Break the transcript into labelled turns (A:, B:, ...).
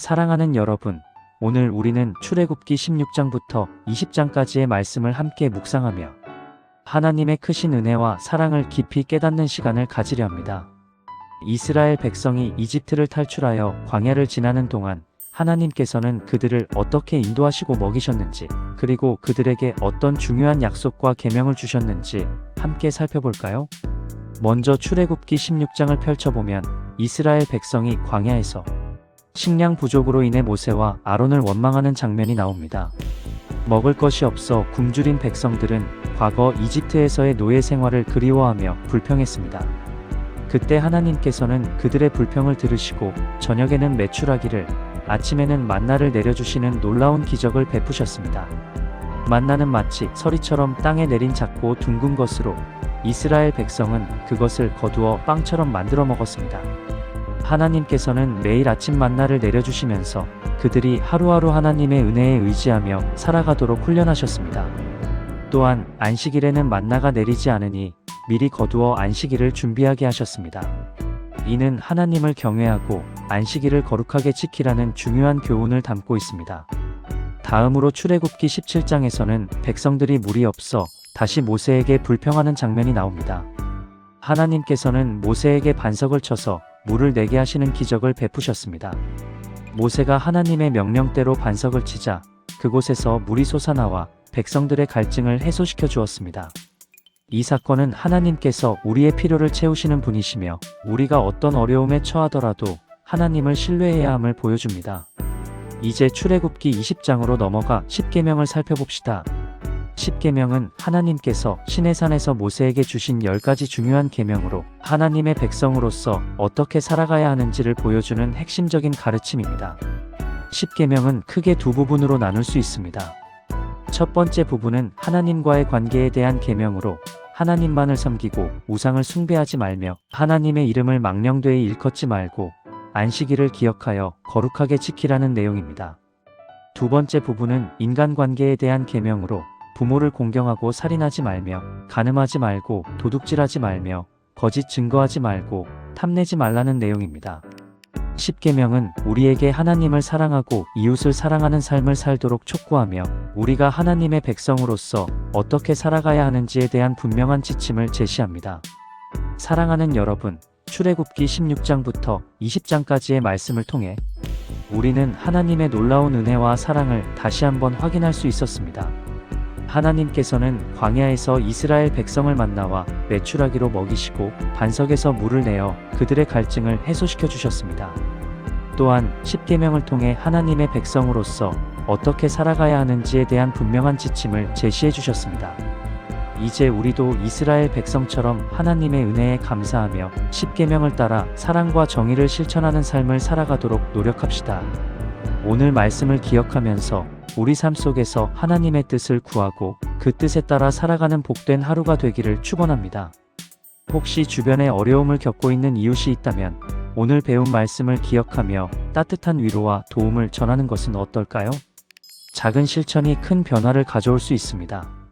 A: 사랑하는 여러분, 오늘 우리는 출애굽기 16장부터 20장까지의 말씀을 함께 묵상하며 하나님의 크신 은혜와 사랑을 깊이 깨닫는 시간을 가지려 합니다. 이스라엘 백성이 이집트를 탈출하여 광야를 지나는 동안 하나님께서는 그들을 어떻게 인도하시고 먹이셨는지, 그리고 그들에게 어떤 중요한 약속과 계명을 주셨는지 함께 살펴볼까요? 먼저 출애굽기 16장을 펼쳐보면 이스라엘 백성이 광야에서 식량 부족으로 인해 모세와 아론을 원망하는 장면이 나옵니다. 먹을 것이 없어 굶주린 백성들은 과거 이집트에서의 노예 생활을 그리워하며 불평했습니다. 그때 하나님께서는 그들의 불평을 들으시고 저녁에는 메추라기를, 아침에는 만나를 내려주시는 놀라운 기적을 베푸셨습니다. 만나는 마치 서리처럼 땅에 내린 작고 둥근 것으로 이스라엘 백성은 그것을 거두어 빵처럼 만들어 먹었습니다. 하나님께서는 매일 아침 만나를 내려주시면서 그들이 하루하루 하나님의 은혜에 의지하며 살아가도록 훈련하셨습니다. 또한 안식일에는 만나가 내리지 않으니 미리 거두어 안식일을 준비하게 하셨습니다. 이는 하나님을 경외하고 안식일을 거룩하게 지키라는 중요한 교훈을 담고 있습니다. 다음으로 출애굽기 17장에서는 백성들이 물이 없어 다시 모세에게 불평하는 장면이 나옵니다. 하나님께서는 모세에게 반석을 쳐서 물을 내게 하시는 기적을 베푸셨습니다. 모세가 하나님의 명령대로 반석을 치자 그곳에서 물이 솟아나와 백성들의 갈증을 해소시켜 주었습니다. 이 사건은 하나님께서 우리의 필요를 채우시는 분이시며 우리가 어떤 어려움에 처하더라도 하나님을 신뢰해야 함을 보여줍니다. 이제 출애굽기 20장으로 넘어가 십계명을 살펴봅시다. 십계명은 하나님께서 시내산에서 모세에게 주신 10가지 중요한 계명으로 하나님의 백성으로서 어떻게 살아가야 하는지를 보여주는 핵심적인 가르침입니다. 십계명은 크게 두 부분으로 나눌 수 있습니다. 첫 번째 부분은 하나님과의 관계에 대한 계명으로 하나님만을 섬기고 우상을 숭배하지 말며 하나님의 이름을 망령되이 일컫지 말고 안식일을 기억하여 거룩하게 지키라는 내용입니다. 두 번째 부분은 인간관계에 대한 계명으로 부모를 공경하고 살인하지 말며 간음하지 말고 도둑질하지 말며 거짓 증거하지 말고 탐내지 말라는 내용입니다. 십계명은 우리에게 하나님을 사랑하고 이웃을 사랑하는 삶을 살도록 촉구하며 우리가 하나님의 백성으로서 어떻게 살아가야 하는지에 대한 분명한 지침을 제시합니다. 사랑하는 여러분, 출애굽기 16장부터 20장까지의 말씀을 통해 우리는 하나님의 놀라운 은혜와 사랑을 다시 한번 확인할 수 있었습니다. 하나님께서는 광야에서 이스라엘 백성을 만나와 메추라기로 먹이시고 반석에서 물을 내어 그들의 갈증을 해소시켜 주셨습니다. 또한 십계명을 통해 하나님의 백성으로서 어떻게 살아가야 하는지에 대한 분명한 지침을 제시해 주셨습니다. 이제 우리도 이스라엘 백성처럼 하나님의 은혜에 감사하며 십계명을 따라 사랑과 정의를 실천하는 삶을 살아가도록 노력합시다. 오늘 말씀을 기억하면서 우리 삶 속에서 하나님의 뜻을 구하고 그 뜻에 따라 살아가는 복된 하루가 되기를 축원합니다. 혹시 주변에 어려움을 겪고 있는 이웃이 있다면 오늘 배운 말씀을 기억하며 따뜻한 위로와 도움을 전하는 것은 어떨까요? 작은 실천이 큰 변화를 가져올 수 있습니다.